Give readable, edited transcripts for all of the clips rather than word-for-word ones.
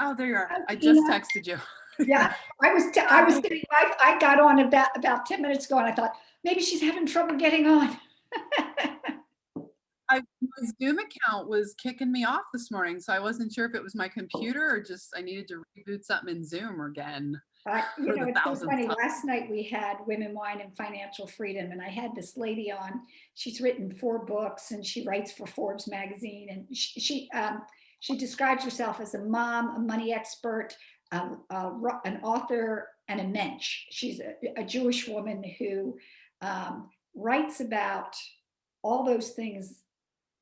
Oh, there you are. I just texted you. Yeah, I got on about 10 minutes ago, and I thought maybe she's having trouble getting on. My Zoom account was kicking me off this morning, so I wasn't sure if it was my computer or just I needed to reboot something in Zoom again. It's so funny. Last night we had Women, Wine, and Financial Freedom, and I had this lady on. She's written 4 books, and she writes for Forbes magazine, and she describes herself as a mom, a money expert, an author, and a mensch. She's a Jewish woman who writes about all those things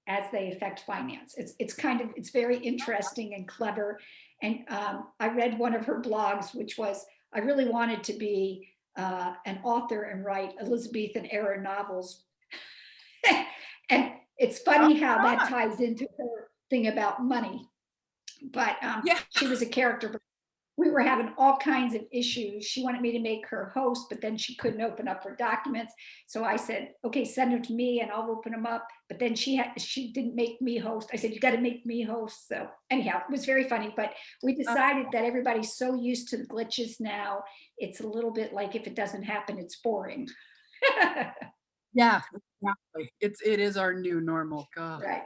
as they affect finance. It's very interesting and clever. And I read one of her blogs, which was, I really wanted to be an author and write Elizabethan era novels. And it's funny how that ties into her thing about money. But she was a character. We were having all kinds of issues. She wanted me to make her host, but then she couldn't open up her documents. So I said, okay, send them to me and I'll open them up. But then she didn't make me host. I said, you got to make me host. So anyhow, it was very funny, but we decided that everybody's so used to the glitches now. It's a little bit like if it doesn't happen, it's boring. Yeah, exactly. It is our new normal. God. Right.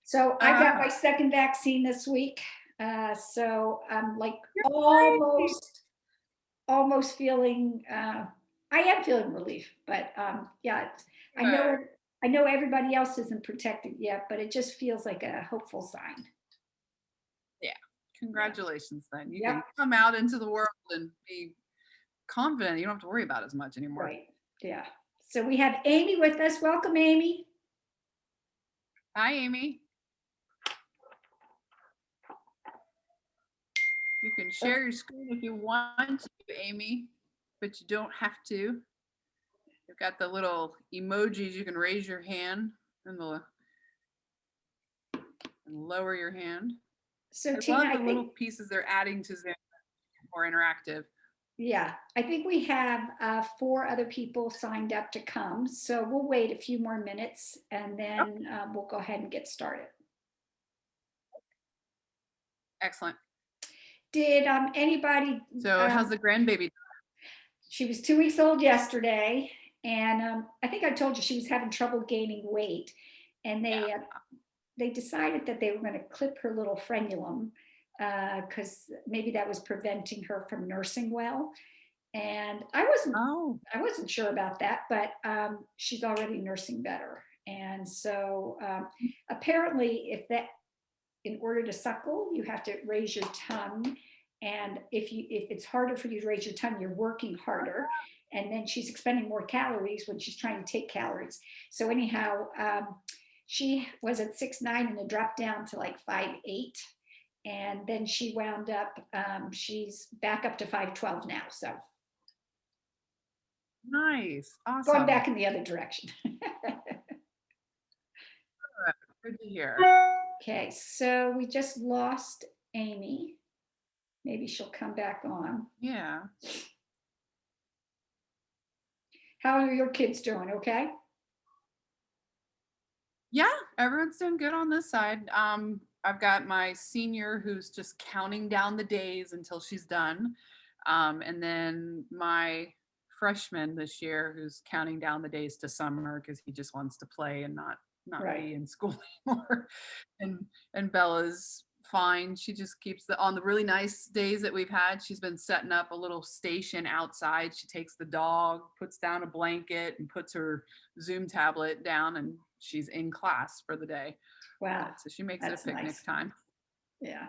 So I got my second vaccine this week. So I'm like almost feeling, I am feeling relief, but yeah, I know everybody else isn't protected yet, but it just feels like a hopeful sign. Yeah. Congratulations then. You can come out into the world and be confident. You don't have to worry about it as much anymore. Right. Yeah. So we have Amy with us. Welcome, Amy. Hi, Amy. You can share your screen if you want to, Amy, but you don't have to. You've got the little emojis. You can raise your hand and lower your hand. So I Tina, love the little pieces they're adding to Zoom, more interactive. Yeah, I think we have 4 other people signed up to come. So we'll wait a few more minutes and then we'll go ahead and get started. Excellent. Did anybody? So how's the grandbaby? She was 2 weeks old yesterday, and I think I told you she was having trouble gaining weight, and they decided that they were going to clip her little frenulum because maybe that was preventing her from nursing well. And I wasn't sure about that, but she's already nursing better. And so apparently, in order to suckle, you have to raise your tongue. And if it's harder for you to raise your tongue, you're working harder. And then she's expending more calories when she's trying to take calories. So anyhow, she was at 6'9" and it dropped down to like 5'8". And then she wound up, she's back up to 5'12" now. So nice. Awesome. going back in the other direction. Good to hear. Okay, so we just lost Amy. Maybe she'll come back on. Yeah. How are your kids doing? Okay. Yeah, everyone's doing good on this side. I've got my senior who's just counting down the days until she's done. And then my freshman this year who's counting down the days to summer because he just wants to play and not Right. be in school anymore. And Bella's fine. She just keeps on the really nice days that we've had. She's been setting up a little station outside. She takes the dog, puts down a blanket, and puts her Zoom tablet down, and she's in class for the day. Wow. So she makes it a That's picnic nice. time. Yeah.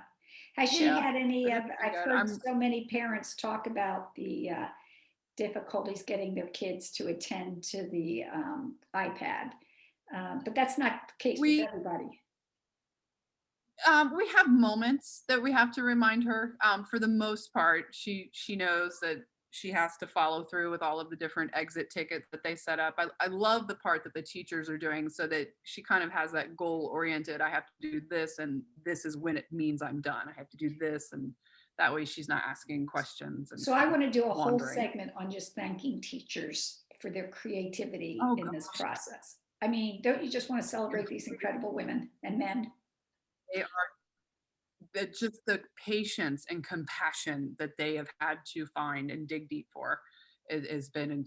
Has she Yeah, had any but of, it's been I've good. heard so many parents talk about the difficulties getting their kids to attend to the iPad. But that's not the case with We everybody. we have moments that we have to remind her. For the most part, she knows that she has to follow through with all of the different exit tickets that they set up. I love the part that the teachers are doing so that she kind of has that goal oriented. I have to do this, and this is when it means I'm done. I have to do this, and that way she's not asking questions and So I want to do a whole wandering. segment on just thanking teachers for their creativity Oh in this gosh, process. I mean, don't you just want to celebrate these incredible women and men? they are just the patience and compassion that they have had to find and dig deep for. It has been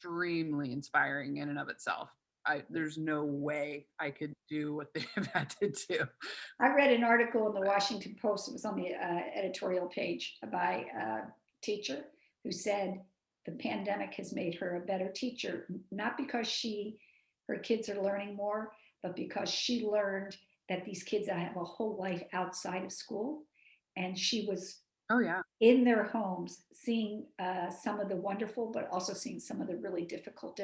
extremely inspiring in and of itself. There's no way I could do what they have had to do. I read an article in the Washington Post. It was on the editorial page by a teacher who said the pandemic has made her a better teacher, not because her kids are learning more, but because she learned that these kids have a whole life outside of school. And she was Oh yeah. in their homes, seeing some of the wonderful, but also seeing some of the really difficult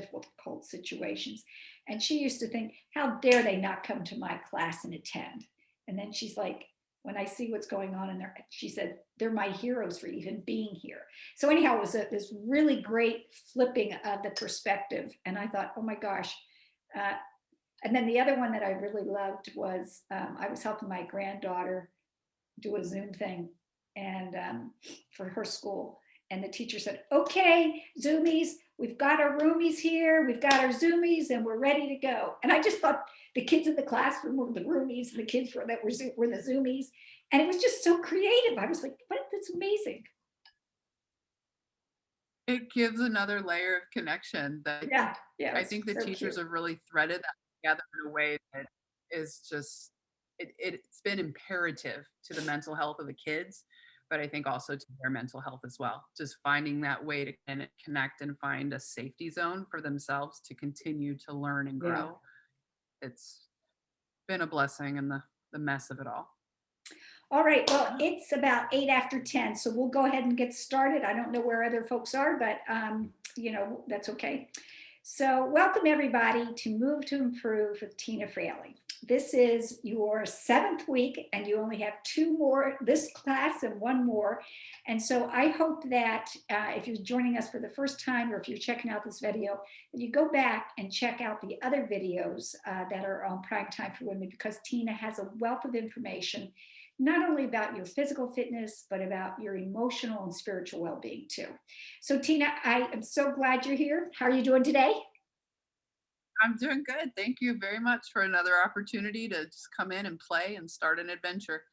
situations. And she used to think, how dare they not come to my class and attend? And then she's like, when I see what's going on in there, she said, they're my heroes for even being here. So anyhow, it was this really great flipping of the perspective. And I thought, oh my gosh. And then the other one that I really loved was I was helping my granddaughter do a Zoom thing and for her school. And the teacher said, okay, Zoomies, we've got our roomies here, we've got our Zoomies, and we're ready to go. And I just thought the kids in the classroom were the roomies, and the kids were the Zoomies. And it was just so creative. I was like, what? That's amazing. It gives another layer of connection that Yeah, yeah. I think the so teachers cute. have really threaded that together in a way that is just it's been imperative to the mental health of the kids, but I think also to their mental health as well. Just finding that way to connect and find a safety zone for themselves to continue to learn and Yeah. grow. It's been a blessing in the mess of it all. All right, well, it's about 8 after 10, so we'll go ahead and get started. I don't know where other folks are, but that's okay. So welcome everybody to Move to Improve with Tina Fraley. This is your 7th week, and you only have 2 more this class and 1 more. And so I hope that if you're joining us for the first time, or if you're checking out this video, that you go back and check out the other videos that are on Prime Time for Women, because Tina has a wealth of information, not only about your physical fitness, but about your emotional and spiritual well-being too. So Tina, I am so glad you're here. How are you doing today? I'm doing good. Thank you very much for another opportunity to just come in and play and start an adventure.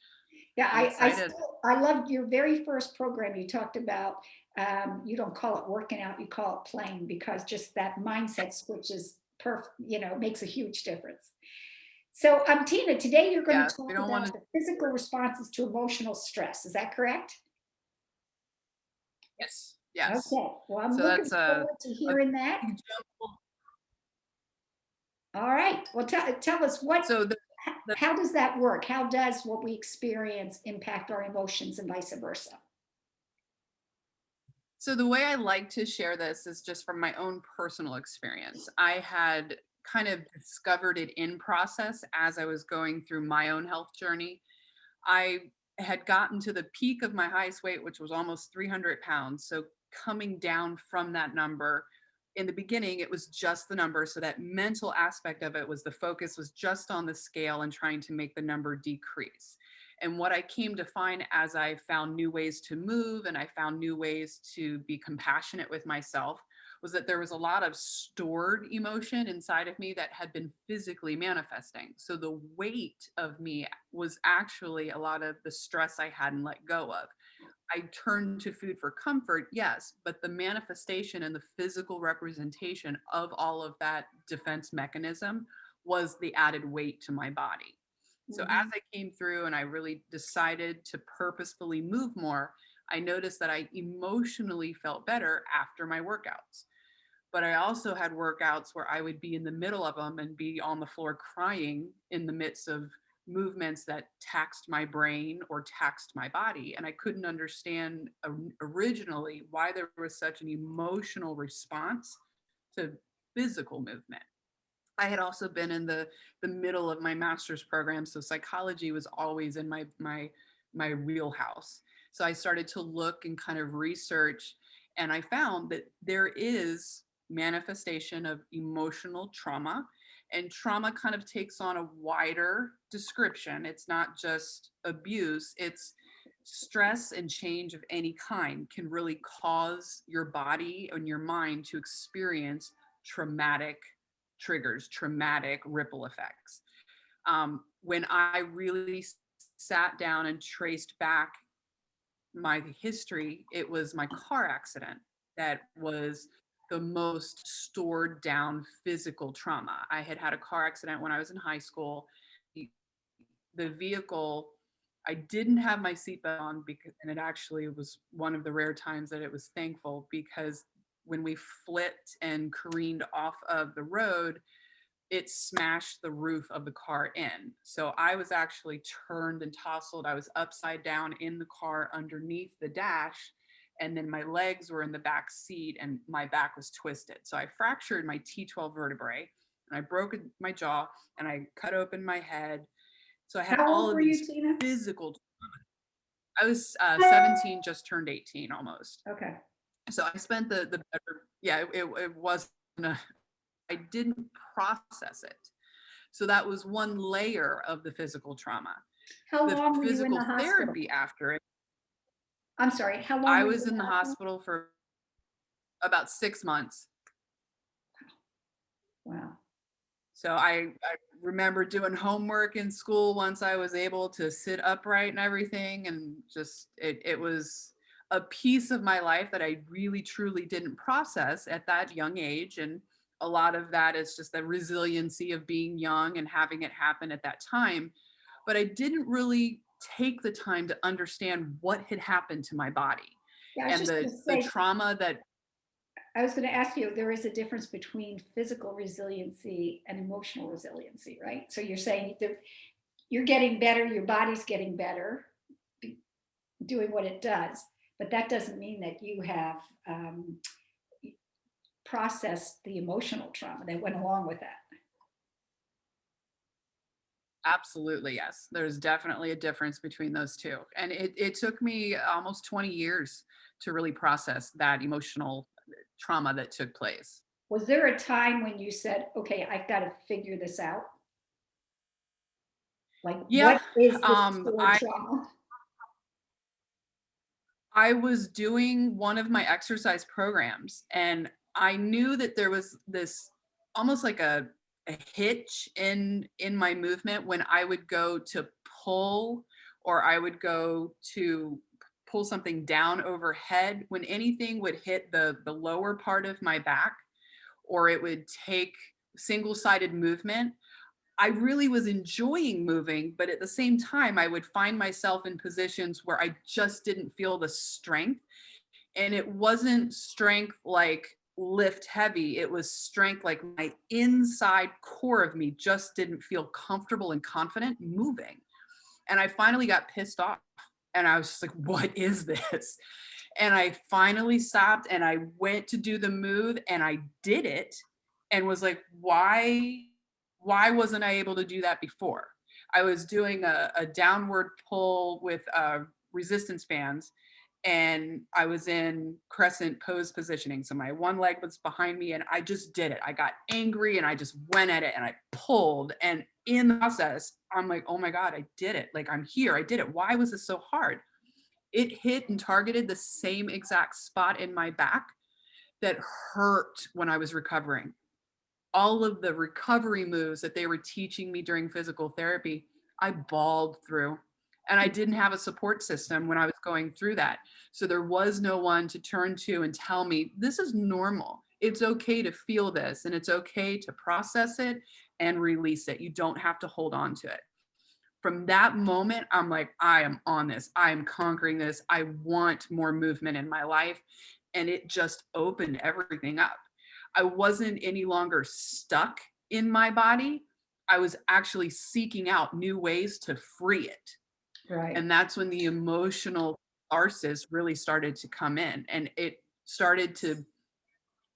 Yeah, I'm excited. I loved your very first program. You talked about, you don't call it working out, you call it playing, because just that mindset switch is perfect, makes a huge difference. So Tina, today you're going to Yes, talk we don't want about to. the physical responses to emotional stress. Is that correct? Yes, yes. Okay, well, I'm So looking that's forward to hearing that. big jump. All right, well, tell us So how does that work? How does what we experience impact our emotions and vice versa? So the way I like to share this is just from my own personal experience. I had kind of discovered it in process as I was going through my own health journey. I had gotten to the peak of my highest weight, which was almost 300 pounds. So coming down from that number in the beginning, it was just the number. So that mental aspect of it was the focus was just on the scale and trying to make the number decrease. And what I came to find as I found new ways to move and I found new ways to be compassionate with myself was that there was a lot of stored emotion inside of me that had been physically manifesting. So the weight of me was actually a lot of the stress I hadn't let go of. I turned to food for comfort, yes, but the manifestation and the physical representation of all of that defense mechanism was the added weight to my body. So as Mhm. I came through and I really decided to purposefully move more, I noticed that I emotionally felt better after my workouts. But I also had workouts where I would be in the middle of them and be on the floor crying in the midst of movements that taxed my brain or taxed my body. And I couldn't understand originally why there was such an emotional response to physical movement. I had also been in the middle of my master's program, so psychology was always in my wheelhouse. So I started to look and kind of research, and I found that there is manifestation of emotional trauma, and trauma kind of takes on a wider description. It's not just abuse, it's stress and change of any kind can really cause your body and your mind to experience traumatic triggers, traumatic ripple effects. When I really sat down and traced back my history, it was my car accident that was the most stored down physical trauma. I had had a car accident when I was in high school. The vehicle, I didn't have my seatbelt on because, and it actually was one of the rare times that it was thankful because when we flipped and careened off of the road, it smashed the roof of the car in. So I was actually turned and tousled. I was upside down in the car underneath the dash. And then my legs were in the back seat and my back was twisted. So I fractured my T12 vertebrae and I broke my jaw and I cut open my head. So I had How all old of were you, these Tina? physical. I was 17, just turned 18 almost. Okay. So I spent the better, yeah, it wasn't, I didn't process it. So that was one layer of the physical trauma. How The long were you in physical the hospital? therapy after it, I'm sorry, how long I were you was in in the the hospital? hospital for about 6 months. Wow. So I remember doing homework in school once I was able to sit upright and everything. And just, it was a piece of my life that I really, truly didn't process at that young age. And a lot of that is just the resiliency of being young and having it happen at that time. But I didn't really take the time to understand what had happened to my body Yeah, I was and just going to the say, trauma that. I was going to ask you, there is a difference between physical resiliency and emotional resiliency, right? So you're saying that you're getting better, your body's getting better, doing what it does, but that doesn't mean that you have processed the emotional trauma that went along with that. Absolutely, yes. There's definitely a difference between those two. And it took me almost 20 years to really process that emotional trauma that took place. Was there a time when you said, okay, I've got to figure this out? Like, Yeah, what is this stored I trauma? I was doing one of my exercise programs and I knew that there was this almost like a hitch in my movement when I would go to pull or I would go to pull something down overhead. When anything would hit the lower part of my back or it would take single-sided movement, I really was enjoying moving, but at the same time, I would find myself in positions where I just didn't feel the strength. And it wasn't strength like lift heavy, it was strength like my inside core of me just didn't feel comfortable and confident moving. And I finally got pissed off and I was just like, what is this? And I finally stopped and I went to do the move and I did it and was like, why wasn't I able to do that before? I was doing a downward pull with resistance bands and I was in crescent pose positioning. So my one leg was behind me and I just did it. I got angry and I just went at it and I pulled. And in the process, I'm like, oh my God, I did it. Like, I'm here. I did it. Why was this so hard? It hit and targeted the same exact spot in my back that hurt when I was recovering. All of the recovery moves that they were teaching me during physical therapy, I bawled through. And I didn't have a support system when I was going through that. So there was no one to turn to and tell me, this is normal. It's okay to feel this and it's okay to process it and release it. You don't have to hold on to it. From that moment, I'm like, I am on this. I am conquering this. I want more movement in my life. And it just opened everything up. I wasn't any longer stuck in my body. I was actually seeking out new ways to free it. Right. And that's when the emotional catharsis really started to come in. And it started to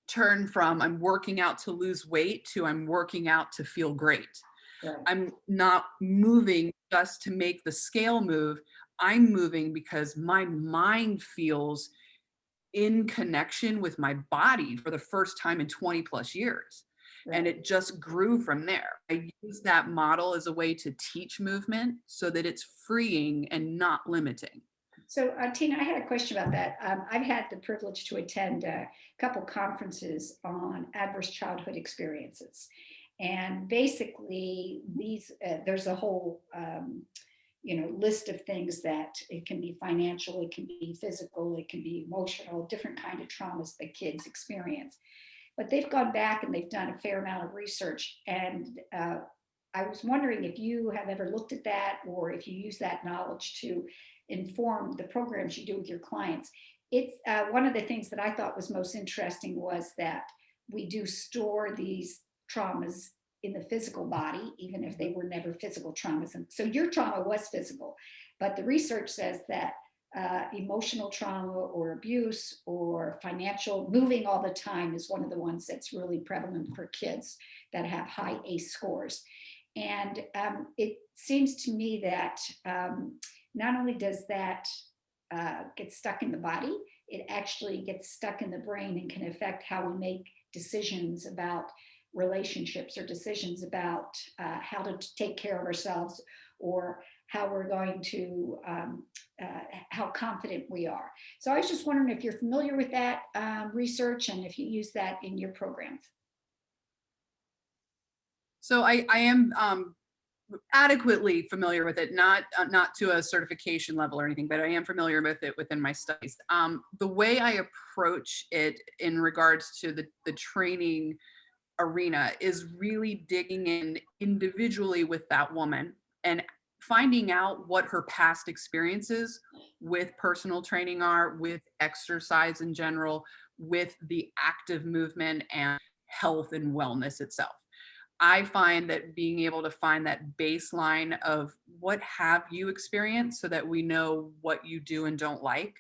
turn from I'm working out to lose weight to I'm working out to feel great. Right. I'm not moving just to make the scale move. I'm moving because my mind feels in connection with my body for the first time in 20 plus years. Right. And it just grew from there. I use that model as a way to teach movement so that it's freeing and not limiting. So, Tina, I had a question about that. I've had the privilege to attend a couple conferences on adverse childhood experiences. And basically, there's a whole list of things that it can be financial, it can be physical, it can be emotional, different kind of traumas that kids experience. But they've gone back and they've done a fair amount of research. And I was wondering if you have ever looked at that or if you use that knowledge to inform the programs you do with your clients. It's one of the things that I thought was most interesting was that we do store these traumas in the physical body, even if they were never physical traumas. And so your trauma was physical, but the research says that emotional trauma or abuse or financial, moving all the time is one of the ones that's really prevalent for kids that have high ACE scores. And it seems to me that not only does that get stuck in the body, it actually gets stuck in the brain and can affect how we make decisions about relationships or decisions about how to take care of ourselves or how we're going to, how confident we are. So I was just wondering if you're familiar with that research and if you use that in your programs. So I am adequately familiar with it, not to a certification level or anything, but I am familiar with it within my studies. The way I approach it in regards to the training arena is really digging in individually with that woman and finding out what her past experiences with personal training are, with exercise in general, with the active movement and health and wellness itself. I find that being able to find that baseline of what have you experienced so that we know what you do and don't like,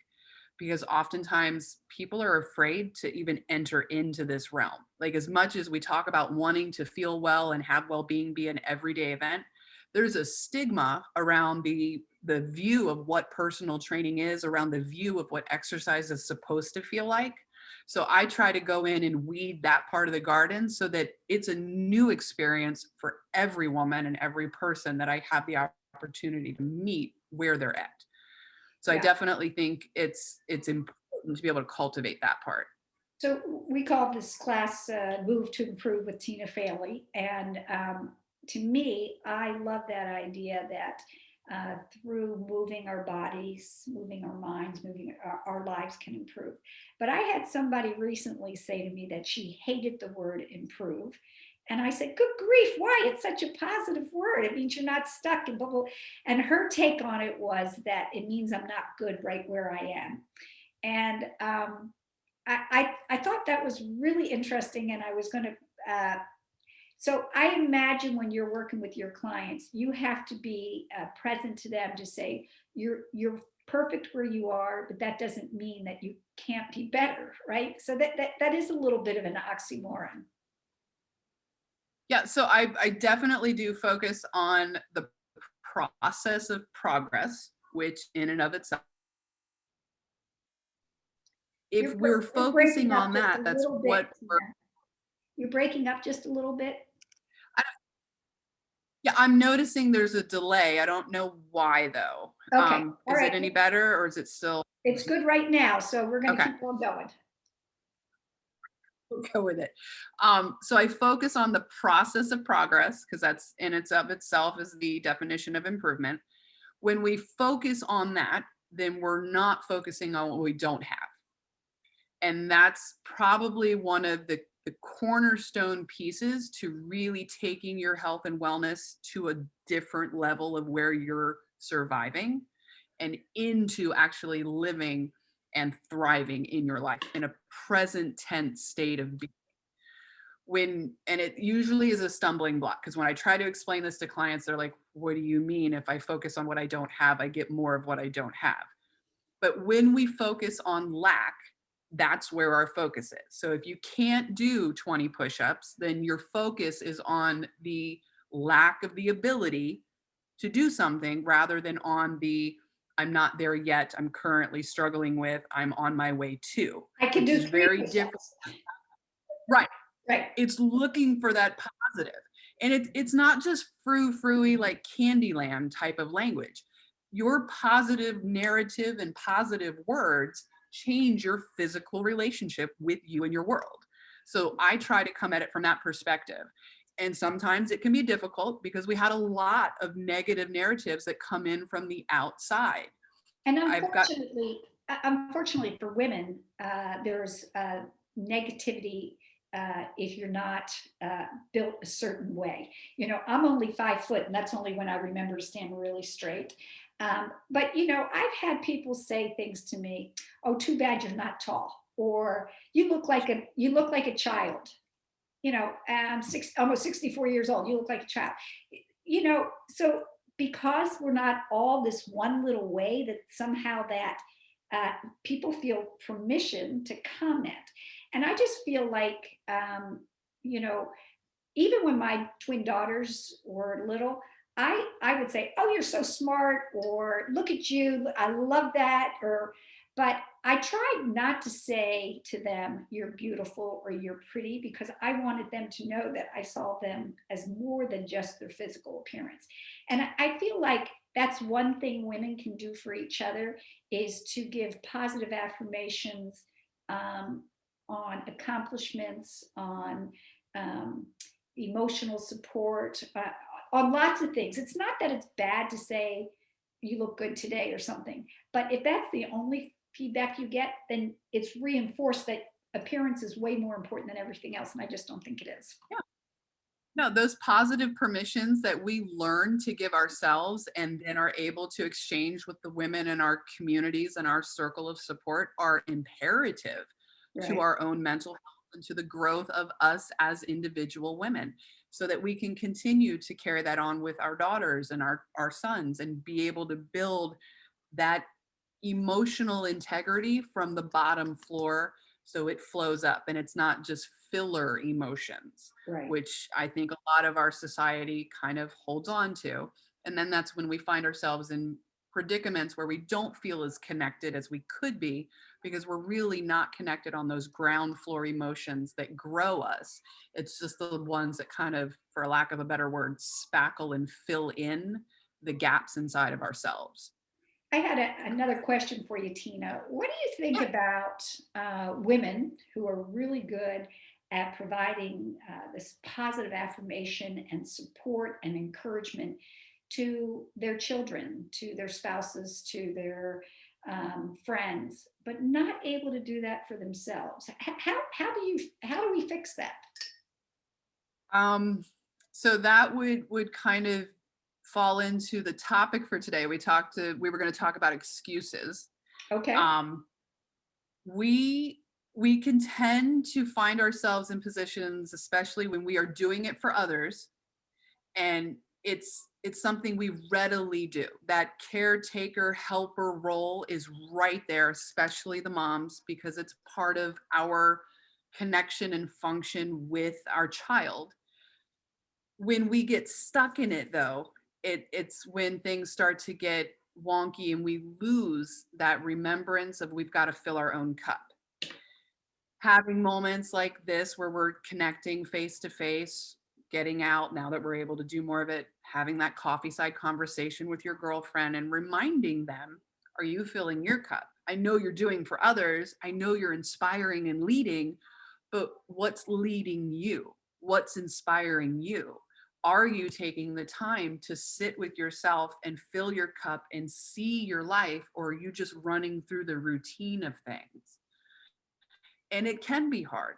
because oftentimes people are afraid to even enter into this realm. Like, as much as we talk about wanting to feel well and have well-being be an everyday event, there's a stigma around the view of what personal training is, around the view of what exercise is supposed to feel like. So I try to go in and weed that part of the garden so that it's a new experience for every woman and every person that I have the opportunity to meet where they're at. So yeah. I definitely think it's important to be able to cultivate that part. So we call this class Move to Improve with Tina Fraley. And to me, I love that idea that through moving our bodies, moving our minds, moving our lives can improve. But I had somebody recently say to me that she hated the word improve. And I said, good grief, why? It's such a positive word. It means you're not stuck in bubble. And her take on it was that it means I'm not good right where I am. And I thought that was really interesting. And I was going to, so I imagine when you're working with your clients, you have to be present to them to say, you're perfect where you are, but that doesn't mean that you can't be better, right? So that is a little bit of an oxymoron. Yeah, so I definitely do focus on the process of progress, which in and of itself if we're You're breaking focusing up on just a that, that's little bit, what we're, Tina. You're breaking up just a little bit. I, yeah, I'm noticing there's a delay. I don't know why though. Okay, all Is it right. any better or is it still? It's good right now, so we're gonna Okay. keep on going. We'll go with it. So I focus on the process of progress because that's in its of itself is the definition of improvement. When we focus on that, then we're not focusing on what we don't have. And that's probably one of the cornerstone pieces to really taking your health and wellness to a different level of where you're surviving and into actually living and thriving in your life in a present tense state of being. And it usually is a stumbling block because when I try to explain this to clients, they're like, what do you mean? If I focus on what I don't have, I get more of what I don't have. But when we focus on lack, that's where our focus is. So if you can't do 20 push-ups, then your focus is on the lack of the ability to do something rather than on the I'm not there yet, I'm currently struggling with, I'm on my way to, I can which do is 3 very different. push-ups. Right. Right. It's looking for that positive. And it's not just frou-frou-y like Candyland type of language. Your positive narrative and positive words change your physical relationship with you and your world. So I try to come at it from that perspective. And sometimes it can be difficult because we had a lot of negative narratives that come in from the outside. And I've got unfortunately for women, there's negativity if you're not built a certain way. You know, I'm only 5 foot, and that's only when I remember to stand really straight. But you know, I've had people say things to me. Oh, too bad you're not tall, or you look like a child. You know, I'm almost 64 years old. You look like a child. You know, so because we're not all this one little way, that somehow that people feel permission to comment. And I just feel like, you know, even when my twin daughters were little, I would say, "Oh, you're so smart," or "Look at you, I love that," or but I tried not to say to them, "You're beautiful" or "You're pretty," because I wanted them to know that I saw them as more than just their physical appearance. And I feel like that's one thing women can do for each other is to give positive affirmations um, on accomplishments, on um, emotional support, on lots of things. It's not that it's bad to say you look good today or something, but if that's the only feedback you get, then it's reinforced that appearance is way more important than everything else. And I just don't think it is. yeah. No, those positive permissions that we learn to give ourselves and then are able to exchange with the women in our communities and our circle of support are imperative to Right. our own mental health and to the growth of us as individual women so that we can continue to carry that on with our daughters and our sons and be able to build that emotional integrity from the bottom floor so it flows up and it's not just filler emotions, Right. which I think a lot of our society kind of holds on to. And then that's when we find ourselves in predicaments where we don't feel as connected as we could be because we're really not connected on those ground floor emotions that grow us. It's just the ones that kind of, for lack of a better word, spackle and fill in the gaps inside of ourselves. I had another question for you, Tina. What do you think about women who are really good at providing this positive affirmation and support and encouragement to their children, to their spouses, to their friends, but not able to do that for themselves? How do we fix that? Um, so that would kind of fall into the topic for today. We were going to talk about excuses. Okay. Um, we can tend to find ourselves in positions, especially when we are doing it for others, and it's something we readily do. That caretaker helper role is right there, especially the moms, because it's part of our connection and function with our child. When we get stuck in it though, it's when things start to get wonky and we lose that remembrance of we've got to fill our own cup. having moments like this where we're connecting face to face, getting out now that we're able to do more of it, having that coffee side conversation with your girlfriend and reminding them, are you filling your cup? I know you're doing for others. I know you're inspiring and leading, but what's leading you? What's inspiring you? Are you taking the time to sit with yourself and fill your cup and see your life, or are you just running through the routine of things? And it can be hard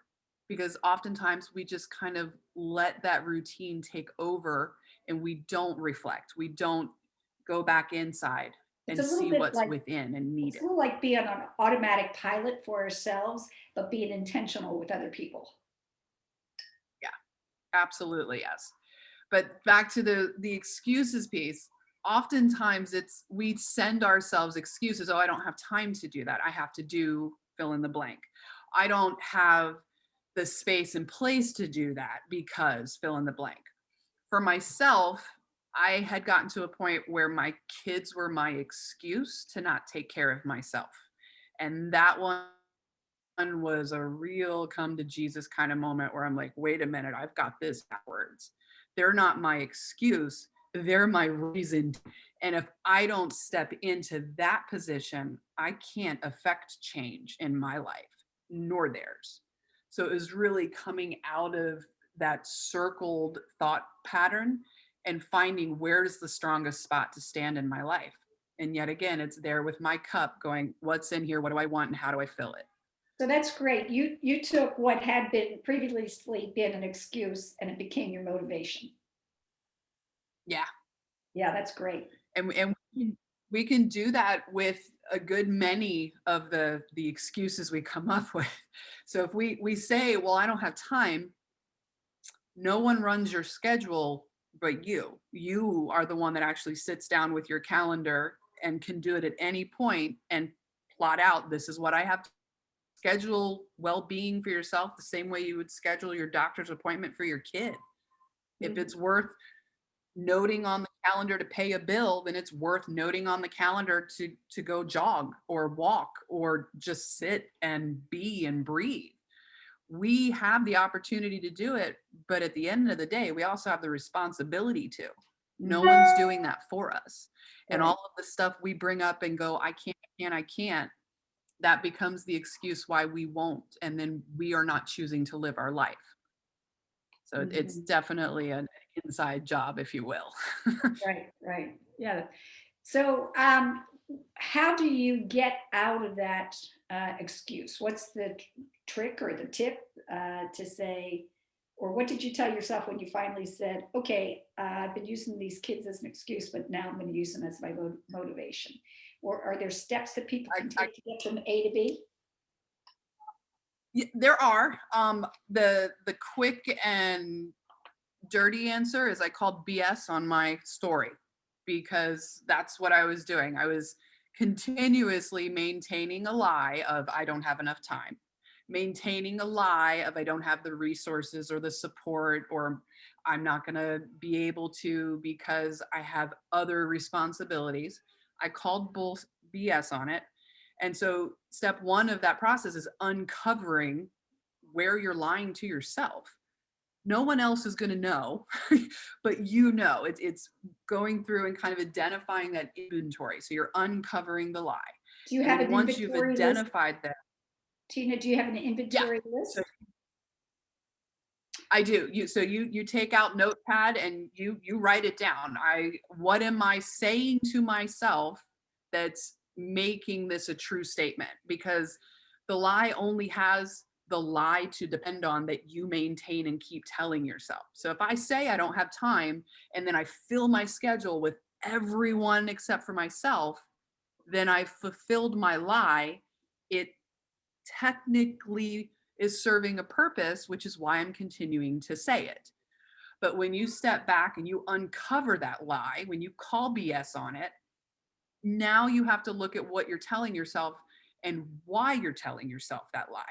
because oftentimes we just kind of let that routine take over and we don't reflect. We don't go back inside It's and a little see bit what's like within and need it's a it. little like being on automatic pilot for ourselves, but being intentional with other people. Yeah, absolutely, yes. But back to the excuses piece, oftentimes it's we send ourselves excuses. Oh, I don't have time to do that. I have to do fill in the blank. I don't have the space and place to do that because fill in the blank. For myself, I had gotten to a point where my kids were my excuse to not take care of myself. And that one was a real come to Jesus kind of moment where I'm like, wait a minute, I've got this backwards. They're not my excuse, they're my reason. And if I don't step into that position, I can't affect change in my life, nor theirs. So it was really coming out of that circled thought pattern and finding where's the strongest spot to stand in my life. And yet again, it's there with my cup going, what's in here? What do I want? And how do I fill it? So that's great. You took what had been previously been an excuse and it became your motivation. Yeah. Yeah, that's great. And we can do that with a good many of the excuses we come up with. So if we say, well, I don't have time, no one runs your schedule but you are the one that actually sits down with your calendar and can do it at any point and plot out, this is what I have to schedule. Well-being for yourself the same way you would schedule your doctor's appointment for your kid. If Mhm. it's worth noting on the calendar to pay a bill, then it's worth noting on the calendar to go jog or walk or just sit and be and breathe. We have the opportunity to do it, but at the end of the day, we also have the responsibility to. No Mhm. one's doing that for us. And all Right. of the stuff we bring up and go, I can't, that becomes the excuse why we won't. And then we are not choosing to live our life. So it's Mhm. definitely an inside job, if you will. Right, right. Yeah. So, how do you get out of that excuse? What's the trick or the tip to say, or what did you tell yourself when you finally said, okay, I've been using these kids as an excuse, but now I'm going to use them as my motivation? Or are there steps that people can I take to get from A to B? There are. The quick and dirty answer is I called BS on my story because that's what I was doing. I was continuously maintaining a lie of I don't have enough time, maintaining a lie of I don't have the resources or the support, or I'm not going to be able to because I have other responsibilities. I called bull BS on it. And so step one of that process is uncovering where you're lying to yourself. No one else is going to know, but you know. It's going through and kind of identifying that inventory. So you're uncovering the lie. Do you And have then an once you've inventory list? identified that, Tina, do you have an yeah. inventory So list? I do. You take out notepad and you write it down. What am I saying to myself that's making this a true statement? Because the lie only has the lie to depend on that you maintain and keep telling yourself. So if I say I don't have time and then I fill my schedule with everyone except for myself, then I've fulfilled my lie. It technically is serving a purpose, which is why I'm continuing to say it. But when you step back and you uncover that lie, when you call BS on it, now you have to look at what you're telling yourself and why you're telling yourself that lie.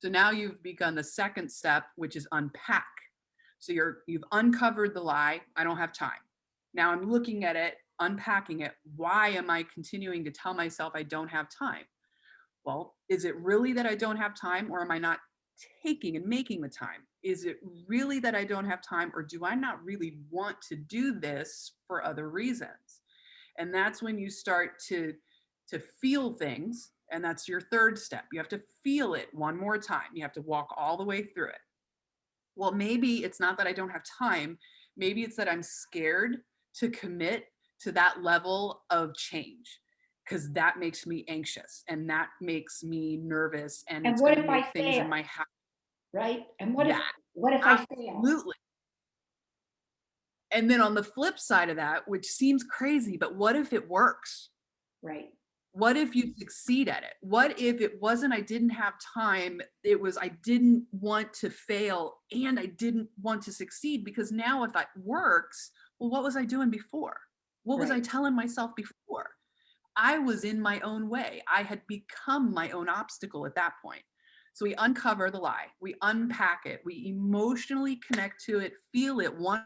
So now you've begun the second step, which is unpack. So you've uncovered the lie, I don't have time. Now I'm looking at it, unpacking it. Why am I continuing to tell myself I don't have time? Well, is it really that I don't have time, or am I not taking and making the time? Is it really that I don't have time, or do I not really want to do this for other reasons? And that's when you start to feel things, and that's your third step. You have to feel it one more time. You have to walk all the way through it. Well, maybe it's not that I don't have time. Maybe it's that I'm scared to commit to that level of change, because that makes me anxious and that makes me nervous, and And it's what going to if I make things fail, in my house. right? And That what if I fail, absolutely. And then on the flip side of that, which seems crazy, but what if it works? right? What if you succeed at it? What if it wasn't I didn't have time, it was I didn't want to fail and I didn't want to succeed? Because now if that works, well, what was I doing before? What was I Right. telling myself before? I was in my own way. I had become my own obstacle at that point. So we uncover the lie, we unpack it, we emotionally connect to it, feel it, one.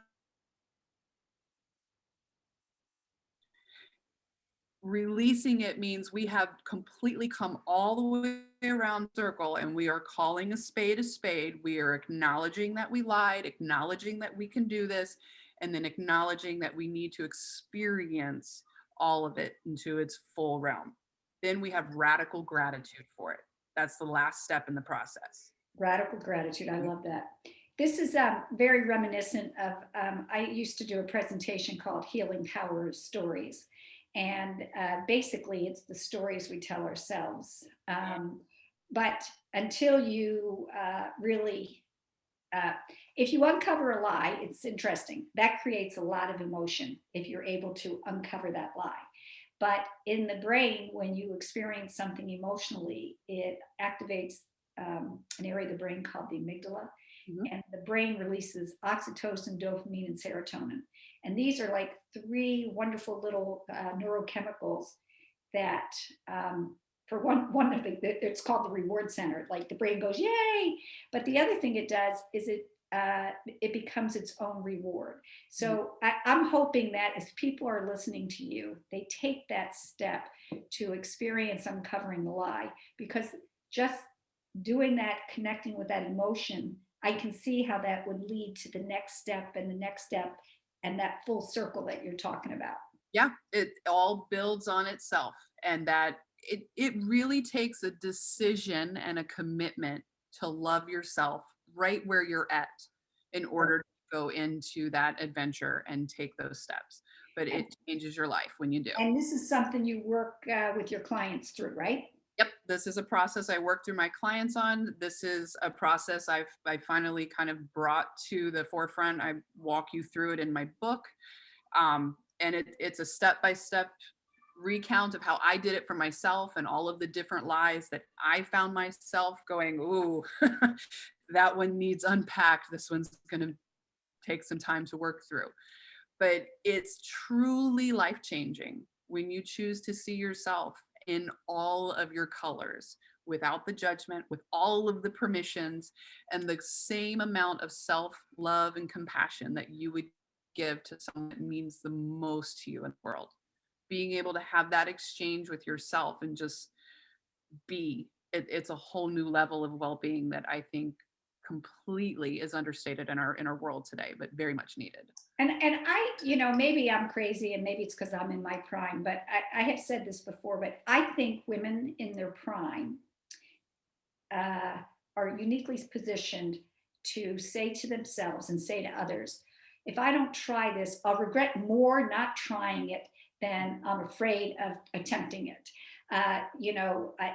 Releasing it means we have completely come all the way around circle, and we are calling a spade a spade. We are acknowledging that we lied, acknowledging that we can do this, and then acknowledging that we need to experience all of it into its full realm. Then we have radical gratitude for it. That's the last step in the process. Radical gratitude. I love that. This is very reminiscent of, I used to do a presentation called Healing Power of Stories. And basically, it's the stories we tell ourselves. But until you really, uh, if you uncover a lie, it's interesting. That creates a lot of emotion if you're able to uncover that lie. But in the brain, when you experience something emotionally, it activates an area of the brain called the amygdala. Mhm. And the brain releases oxytocin, dopamine, and serotonin. And these are like three wonderful little neurochemicals that, for one of the, it's called the reward center. Like the brain goes, yay! But the other thing it does is it becomes its own reward. So I'm hoping that as people are listening to you, they take that step to experience uncovering the lie, because just doing that, connecting with that emotion, I can see how that would lead to the next step and the next step and that full circle that you're talking about. Yeah, it all builds on itself, and that it really takes a decision and a commitment to love yourself right where you're at in Right. order to go into that adventure and take those steps. But And, it changes your life when you do. and this is something you work with your clients through, right? Yep, this is a process I work through my clients on. This is a process I finally kind of brought to the forefront. I walk you through it in my book. And it's a step-by-step recount of how I did it for myself and all of the different lies that I found myself going, ooh, that one needs unpacked. This one's going to take some time to work through. But it's truly life-changing when you choose to see yourself in all of your colors, without the judgment, with all of the permissions, and the same amount of self-love and compassion that you would give to someone that means the most to you in the world. Being able to have that exchange with yourself and just be, it's a whole new level of well-being that I think completely is understated in our world today, but very much needed. And I, maybe I'm crazy and maybe it's because I'm in my prime, but I have said this before, but I think women in their prime uh, are uniquely positioned to say to themselves and say to others, if I don't try this, I'll regret more not trying it than I'm afraid of attempting it.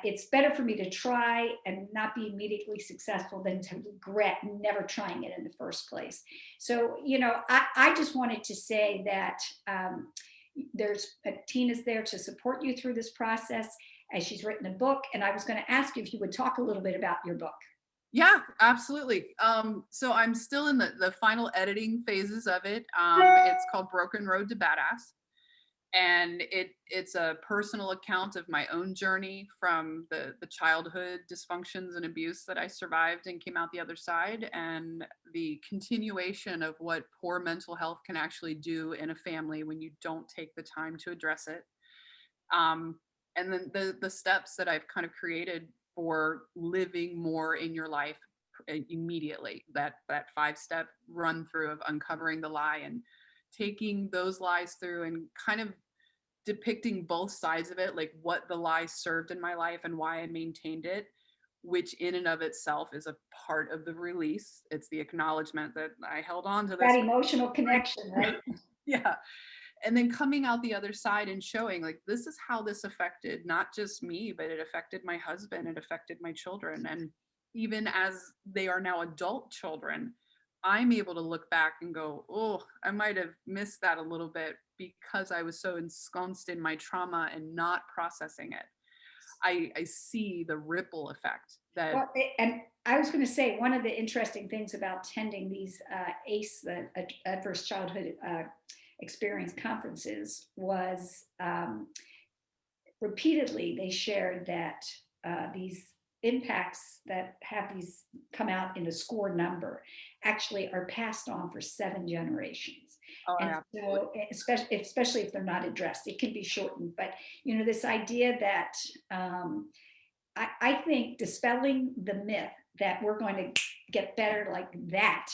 It's better for me to try and not be immediately successful than to regret never trying it in the first place. So, I just wanted to say that there's Tina's there to support you through this process, as she's written a book. And I was going to ask you if you would talk a little bit about your book. Yeah, absolutely. So I'm still in the final editing phases of it. It's called Broken Road to Badass. And it's a personal account of my own journey from the childhood dysfunctions and abuse that I survived and came out the other side, and the continuation of what poor mental health can actually do in a family when you don't take the time to address it. Um, And then the steps that I've kind of created for living more in your life immediately, that 5-step run through of uncovering the lie and taking those lies through and kind of depicting both sides of it, like what the lie served in my life and why I maintained it, which in and of itself is a part of the release. It's the acknowledgement that I held on to That this. emotional connection, right? Yeah. And then coming out the other side and showing like, this is how this affected not just me, but it affected my husband, it affected my children. And even as they are now adult children, I'm able to look back and go, oh, I might have missed that a little bit because I was so ensconced in my trauma and not processing it. I see the ripple effect that. Well, and I was going to say, one of the interesting things about attending these ACE, the Adverse Childhood Experience conferences, was repeatedly they shared that these impacts that have these come out in a score number actually are passed on for 7 generations. Oh, And absolutely. so, especially if they're not addressed, it can be shortened. But this idea that I think dispelling the myth that we're going to get better like that,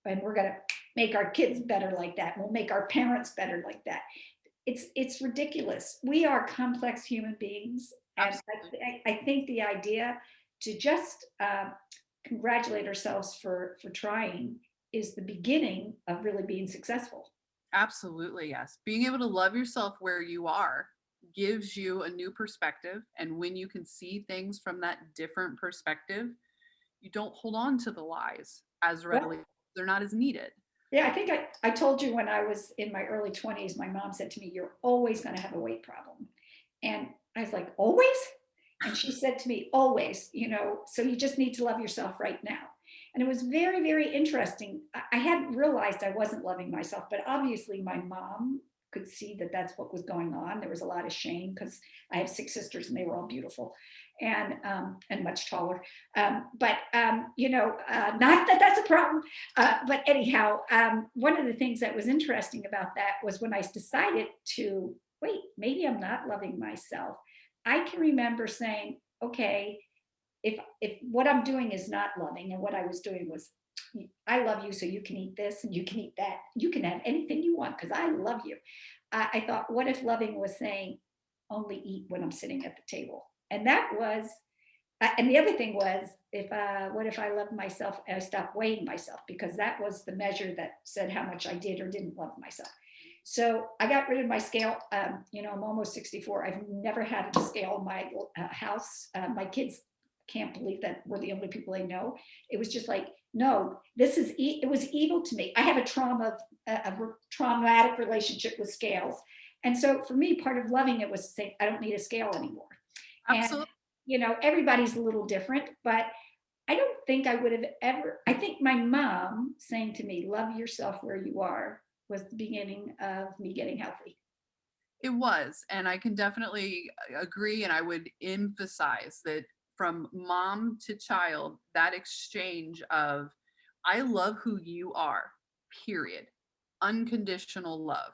and we're going to make our kids better like that, we'll make our parents better like that. It's ridiculous. We are complex human beings, and Absolutely. I think the idea to just congratulate ourselves for trying is the beginning of really being successful. Absolutely, yes. Being able to love yourself where you are gives you a new perspective. And when you can see things from that different perspective, you don't hold on to the lies as readily. They're not as needed. Yeah, I think I told you when I was in my early 20s, my mom said to me, "You're always going to have a weight problem." And I was like, "Always?" And she said to me, "Always, so you just need to love yourself right now." And it was very, very interesting. I hadn't realized I wasn't loving myself, but obviously my mom could see that that's what was going on. There was a lot of shame because I have 6 sisters and they were all beautiful and much taller. Not that that's a problem. But anyhow, one of the things that was interesting about that was when I decided to wait, maybe I'm not loving myself. I can remember saying, okay, if what I'm doing is not loving, and what I was doing was, I love you, so you can eat this and you can eat that. You can have anything you want because I love you. I thought, what if loving was saying, only eat when I'm sitting at the table? And that was and the other thing was, if what if I loved myself and I stopped weighing myself, because that was the measure that said how much I did or didn't love myself. So I got rid of my scale. I'm almost 64. I've never had a scale in my house. My kids can't believe that we're the only people they know. It was just like, no, it was evil to me. I have a traumatic relationship with scales. And so for me, part of loving it was to say, I don't need a scale anymore. And Absolutely. everybody's a little different, but I don't think I would have ever. I think my mom saying to me, "Love yourself where you are," was the beginning of me getting healthy. It was. And I can definitely agree. And I would emphasize that from mom to child, that exchange of, I love who you are, period. Unconditional love,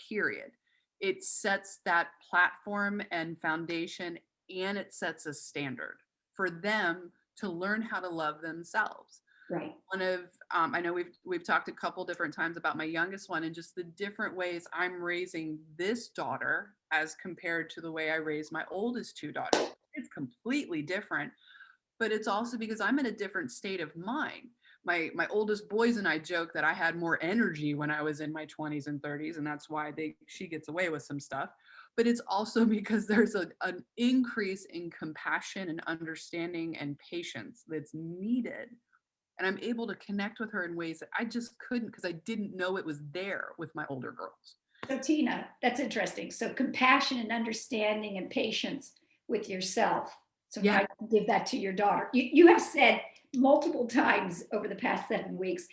period. It sets that platform and foundation, and it sets a standard for them to learn how to love themselves. Right. One of I know we've talked a couple different times about my youngest one and just the different ways I'm raising this daughter as compared to the way I raised my oldest 2 daughters. It's completely different, but it's also because I'm in a different state of mind. My oldest boys and I joke that I had more energy when I was in my 20s and 30s, and that's why she gets away with some stuff. But it's also because there's an increase in compassion and understanding and patience that's needed, and I'm able to connect with her in ways that I just couldn't because I didn't know it was there with my older girls. So Tina, that's interesting. So compassion and understanding and patience with yourself. So Yeah, now you can give that to your daughter. You have said multiple times over the past 7 weeks,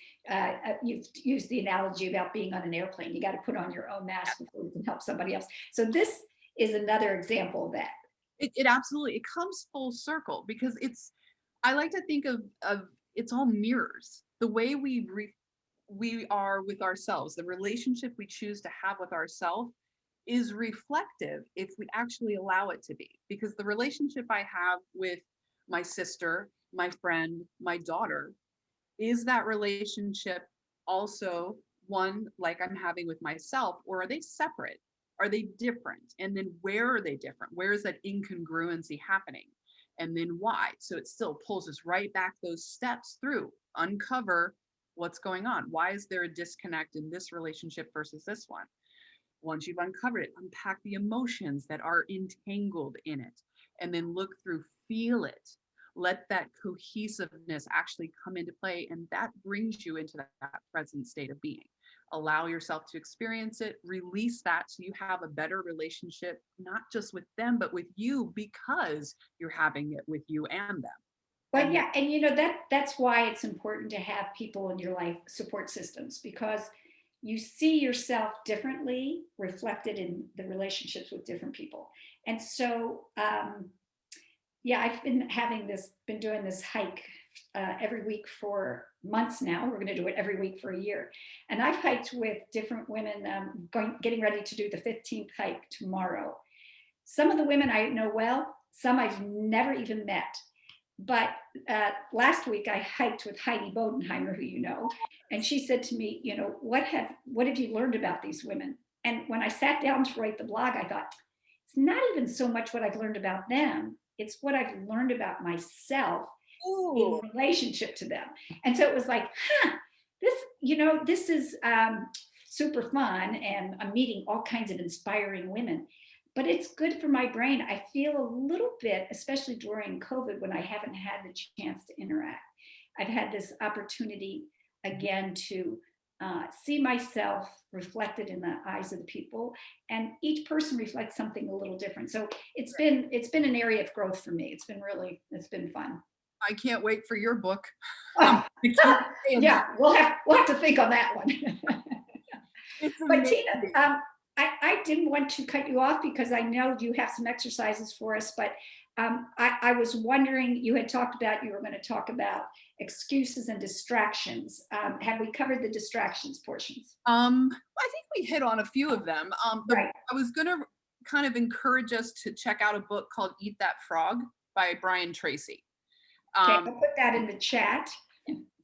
you've used the analogy about being on an airplane. You got to put on your own mask before you can help somebody else. So this is another example of that. it absolutely, it comes full circle because I like to think of it's all mirrors. The way we are with ourselves, the relationship we choose to have with ourselves is reflective if we actually allow it to be. Because the relationship I have with my sister, my friend, my daughter, is that relationship also one like I'm having with myself, or are they separate? Are they different? And then where are they different? Where is that incongruency happening? And then why? So it still pulls us right back those steps through, uncover what's going on. Why is there a disconnect in this relationship versus this one? Once you've uncovered it, unpack the emotions that are entangled in it, and then look through, feel it. Let that cohesiveness actually come into play, and that brings you into that present state of being. Allow yourself to experience it, release that so you have a better relationship, not just with them, but with you, because you're having it with you and them. But And yeah, and that's why it's important to have people in your life, support systems, because you see yourself differently reflected in the relationships with different people. And so yeah, I've been doing this hike every week for months now. We're going to do it every week for a year. And I've hiked with different women, getting ready to do the 15th hike tomorrow. Some of the women I know well, some I've never even met. But last week I hiked with Heidi Bodenheimer, who you know, and she said to me, what have you learned about these women? And when I sat down to write the blog, I thought, it's not even so much what I've learned about them, it's what I've learned about myself in relationship to them. And so it was like, this is super fun, and I'm meeting all kinds of inspiring women. But it's good for my brain. I feel a little bit, especially during COVID when I haven't had the chance to interact. I've had this opportunity again to see myself reflected in the eyes of the people, and each person reflects something a little different. So it's been an area of growth for me. It's been fun. I can't wait for your book. Oh, yeah, we'll have to think on that one. But Tina, I didn't want to cut you off because I know you have some exercises for us, but I was wondering, you had talked about, you were going to talk about excuses and distractions. Have we covered the distractions portions? I think we hit on a few of them. Right. I was going to kind of encourage us to check out a book called Eat That Frog by Brian Tracy. Okay, I'll put that in the chat.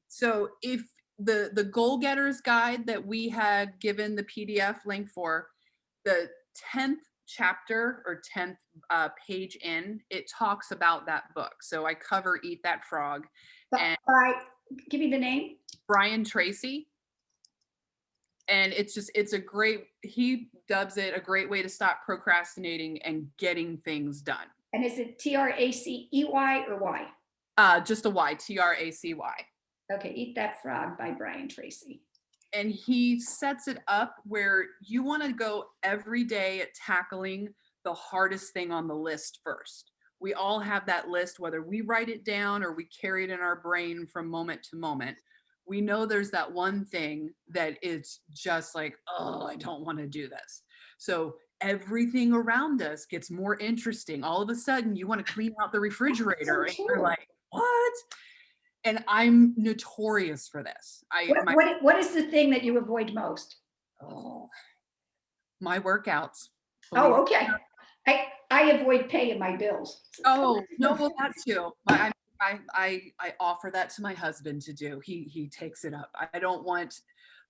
So if the goal getters guide that we had given the PDF link for, the 10th chapter or 10th page in, it talks about that book. So I cover Eat That Frog. And give me the name. Brian Tracy. And it's a great, he dubs it a great way to stop procrastinating and getting things done. And is it Tracey or Y? Just a Y, Tracy. Okay, Eat That Frog by Brian Tracy. And he sets it up where you want to go every day at tackling the hardest thing on the list first. We all have that list, whether we write it down or we carry it in our brain from moment to moment. We know there's that one thing that is just like, oh, I don't want to do this. So everything around us gets more interesting. All of a sudden, you want to clean out the refrigerator, and you're like, what? And I'm notorious for this. What is the thing that you avoid most? Oh, my workouts. Oh, okay. I avoid paying my bills. Oh, no, well, that too. I offer that to my husband to do. He takes it up. I don't want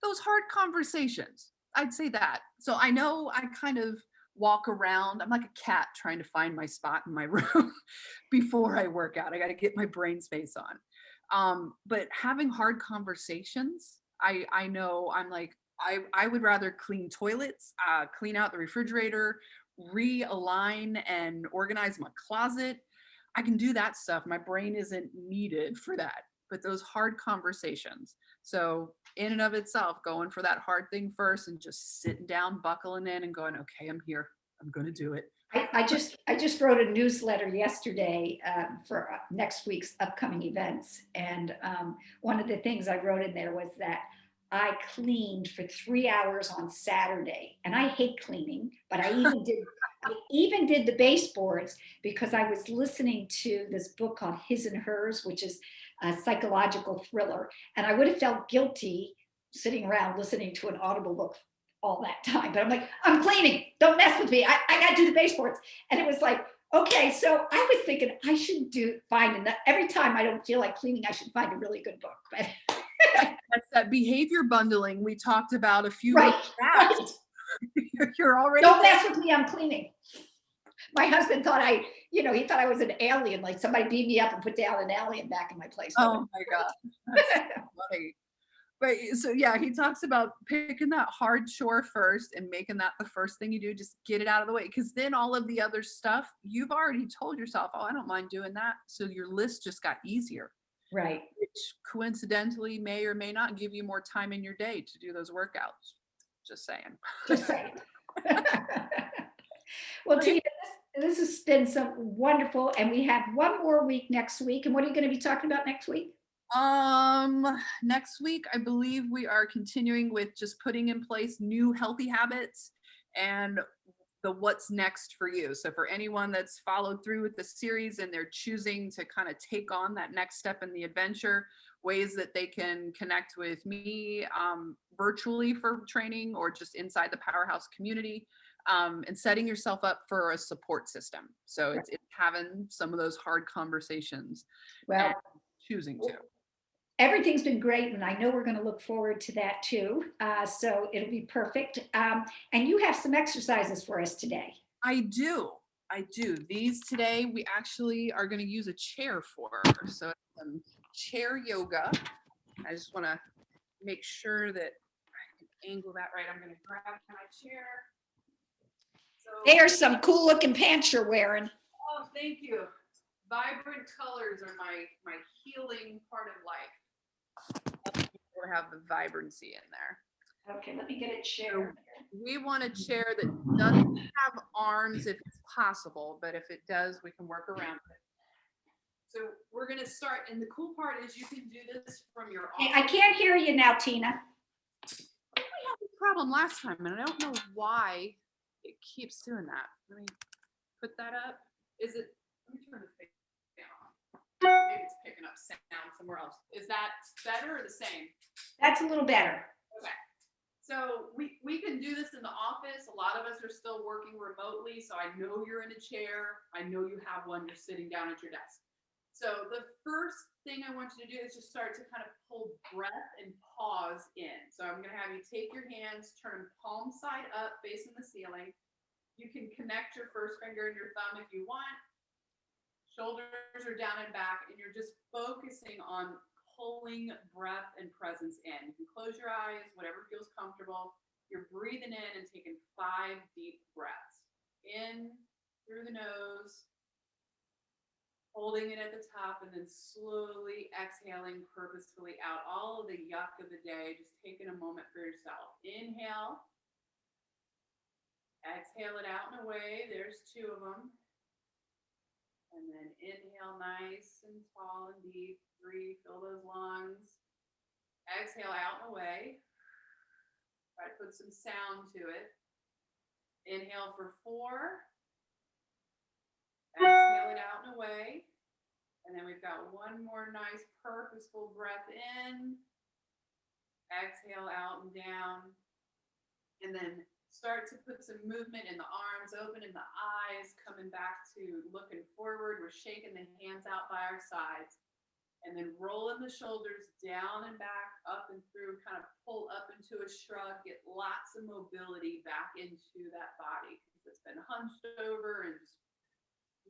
those hard conversations. I'd say that. So I know I kind of walk around. I'm like a cat trying to find my spot in my room before I work out. I got to get my brain space on. But having hard conversations, I know I'm like, I would rather clean toilets, clean out the refrigerator, realign and organize my closet. I can do that stuff. My brain isn't needed for that. But those hard conversations. So in and of itself, going for that hard thing first and just sitting down, buckling in and going, okay, I'm here. I'm going to do it. I just wrote a newsletter yesterday for next week's upcoming events. And one of the things I wrote in there was that I cleaned for 3 hours on Saturday, and I hate cleaning, but I even did the baseboards because I was listening to this book called His and Hers, which is a psychological thriller. And I would have felt guilty sitting around listening to an Audible book all that time. But I'm like, I'm cleaning. Don't mess with me. I got to do the baseboards. And it was like, okay. So I was thinking I should find every time I don't feel like cleaning, I should find a really good book. But That's that behavior bundling we talked about a few right, weeks back. right. You're already Don't mess with me. I'm cleaning. My husband thought he thought I was an alien, like somebody beat me up and put down an alien back in my place. Oh my God. That's so funny. But so yeah, he talks about picking that hard chore first and making that the first thing you do, just get it out of the way. Because then all of the other stuff, you've already told yourself, oh, I don't mind doing that. So your list just got easier. Right. Which coincidentally may or may not give you more time in your day to do those workouts. Just saying. Just saying. Well, Tina, this has been some wonderful, and we have one more week next week. And what are you going to be talking about next week? Next week, I believe we are continuing with just putting in place new healthy habits and the what's next for you. So for anyone that's followed through with the series and they're choosing to kind of take on that next step in the adventure, ways that they can connect with me virtually for training or just inside the Powerhouse community, and setting yourself up for a support system. So it's having some of those hard conversations and choosing to. Everything's been great, and I know we're going to look forward to that too. So it'll be perfect. And you have some exercises for us today. I do. These today, we actually are going to use a chair for. So chair yoga. I just want to make sure that I can angle that right. I'm going to grab my chair. So, there's some cool looking pants you're wearing. Oh, thank you. Vibrant colors are my healing part of life. Or have the vibrancy in there. Okay, let me get a chair. We want a chair that doesn't have arms if it's possible, but if it does, we can work around it. So we're going to start, and the cool part is you can do this from your office. I can't hear you now, Tina. We had a problem last time, and I don't know why it keeps doing that. Let me put that up. Let me turn the fan on. Maybe it's picking up sound somewhere else. Is that better or the same? That's a little better. Okay. So we can do this in the office. A lot of us are still working remotely. So I know you're in a chair. I know you have one. You're sitting down at your desk. So the first thing I want you to do is just start to kind of pull breath and pause in. So I'm going to have you take your hands, turn them palm side up, facing the ceiling. You can connect your first finger and your thumb if you want. Shoulders are down and back, and you're just focusing on pulling breath and presence in. You can close your eyes, whatever feels comfortable. You're breathing in and taking 5 deep breaths. In through the nose, holding it at the top, and then slowly exhaling purposefully out all of the yuck of the day, just taking a moment for yourself. Inhale. Exhale it out and away. There's 2 of them. And then inhale nice and tall and deep. 3, fill those lungs. Exhale out and away. Try to put some sound to it. Inhale for 4. Exhale it out and away. And then we've got one more nice purposeful breath in. Exhale out and down. And then start to put some movement in the arms, opening the eyes, coming back to looking forward. We're shaking the hands out by our sides. And then rolling the shoulders down and back, up and through, kind of pull up into a shrug, get lots of mobility back into that body. It's been hunched over and just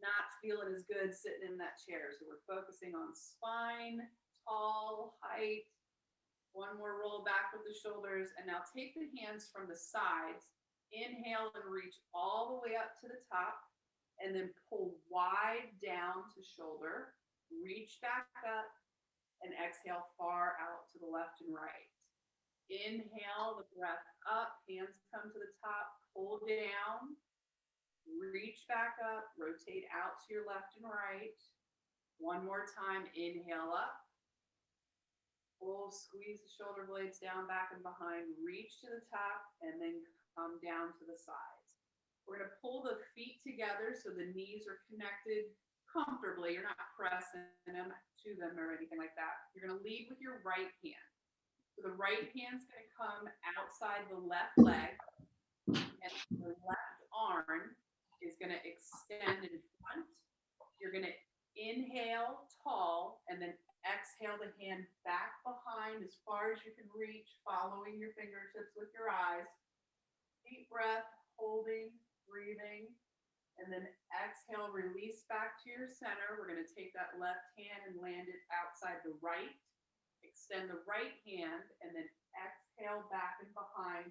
not feeling as good sitting in that chair. So we're focusing on spine, tall, height. One more roll back with the shoulders. And now take the hands from the sides. Inhale and reach all the way up to the top. And then pull wide down to shoulder. Reach back up. And exhale far out to the left and right. Inhale the breath up. Hands come to the top. Pull down. Reach back up. Rotate out to your left and right. One more time. Inhale up. Pull, squeeze the shoulder blades down, back and behind, reach to the top, and then come down to the sides. We're going to pull the feet together so the knees are connected comfortably. You're not pressing them to them or anything like that. You're going to lead with your right hand. So the right hand's going to come outside the left leg, and the left arm is going to extend in front. You're going to inhale tall, and then exhale the hand back behind as far as you can reach, following your fingertips with your eyes. Deep breath, holding, breathing, and then exhale, release back to your center. We're going to take that left hand and land it outside the right. Extend the right hand, and then exhale back and behind,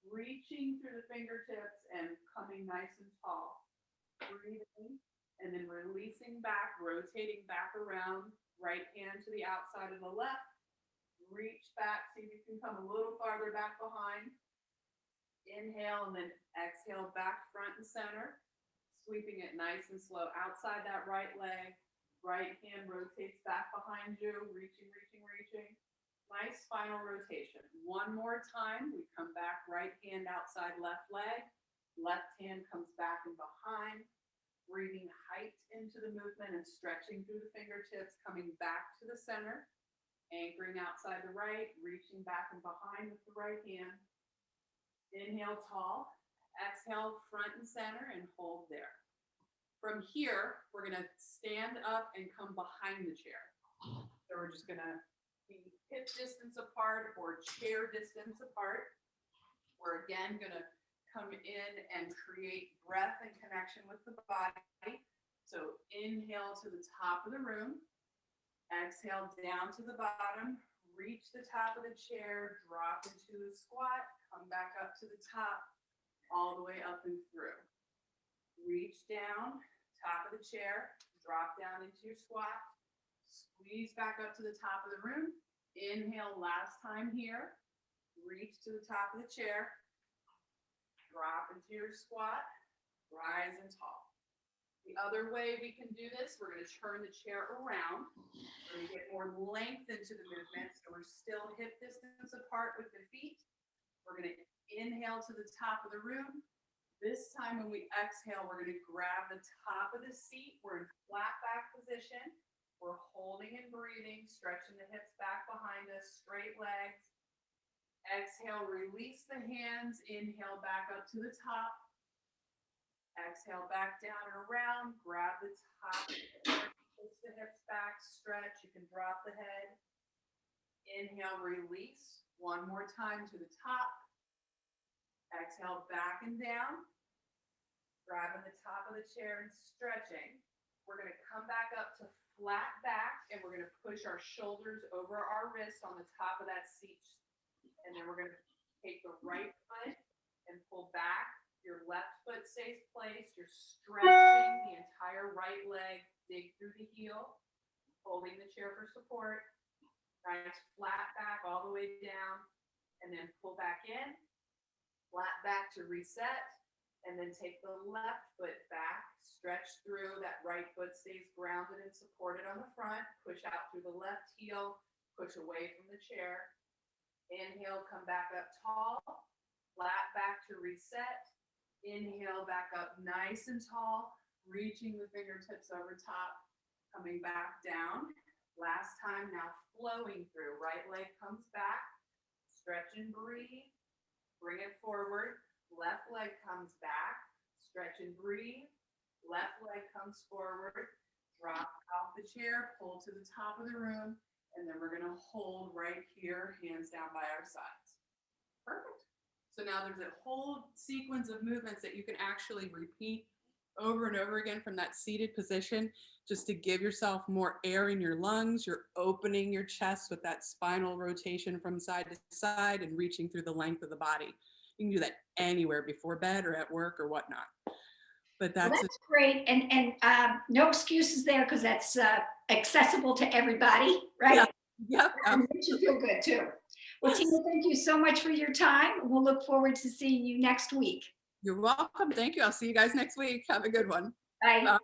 reaching through the fingertips and coming nice and tall. Breathing, and then releasing back, rotating back around, right hand to the outside of the left. Reach back, see if you can come a little farther back behind. Inhale, and then exhale back front and center, sweeping it nice and slow outside that right leg. Right hand rotates back behind you, reaching, reaching, reaching. Nice spinal rotation. One more time. We come back, right hand outside left leg. Left hand comes back and behind. Breathing height into the movement and stretching through the fingertips, coming back to the center. Anchoring outside the right, reaching back and behind with the right hand. Inhale tall. Exhale front and center and hold there. From here, we're going to stand up and come behind the chair. So we're just going to be hip distance apart or chair distance apart. We're again going to come in and create breath and connection with the body. So inhale to the top of the room. Exhale down to the bottom. Reach the top of the chair. Drop into the squat. Come back up to the top. All the way up and through. Reach down, top of the chair, drop down into your squat, squeeze back up to the top of the room. Inhale last time here, reach to the top of the chair, drop into your squat, rise and tall. The other way we can do this, we're going to turn the chair around. We're going to get more length into the movement, so we're still hip distance apart with the feet. We're going to inhale to the top of the room. This time when we exhale, we're going to grab the top of the seat. We're in flat back position. We're holding and breathing, stretching the hips back behind us, straight legs. Exhale, release the hands. Inhale back up to the top. Exhale back down and around. Grab the top, push the hips back, stretch. You can drop the head. Inhale, release. One more time to the top. Exhale back and down. Grabbing the top of the chair and stretching. We're going to come back up to flat back, and we're going to push our shoulders over our wrists on the top of that seat. And then we're going to take the right foot and pull back. Your left foot stays placed. You're stretching the entire right leg. Dig through the heel, holding the chair for support. Nice flat back all the way down, and then pull back in. Flat back to reset. And then take the left foot back, stretch through. That right foot stays grounded and supported on the front. Push out through the left heel, push away from the chair. Inhale, come back up tall. Flat back to reset. Inhale, back up nice and tall. Reaching the fingertips over top. Coming back down. Last time, now flowing through. Right leg comes back. Stretch and breathe. Bring it forward. Left leg comes back, stretch and breathe. Left leg comes forward, drop off the chair, pull to the top of the room, and then we're going to hold right here, hands down by our sides. Perfect. So now there's a whole sequence of movements that you can actually repeat over and over again from that seated position, just to give yourself more air in your lungs. You're opening your chest with that spinal rotation from side to side and reaching through the length of the body. You can do that anywhere, before bed or at work or whatnot. But that's great. And no excuses there, because that's accessible to everybody, right? Yep. And makes you feel good too. Well, Tina, thank you so much for your time. We'll look forward to seeing you next week. You're welcome. Thank you. I'll see you guys next week. Have a good one. Bye.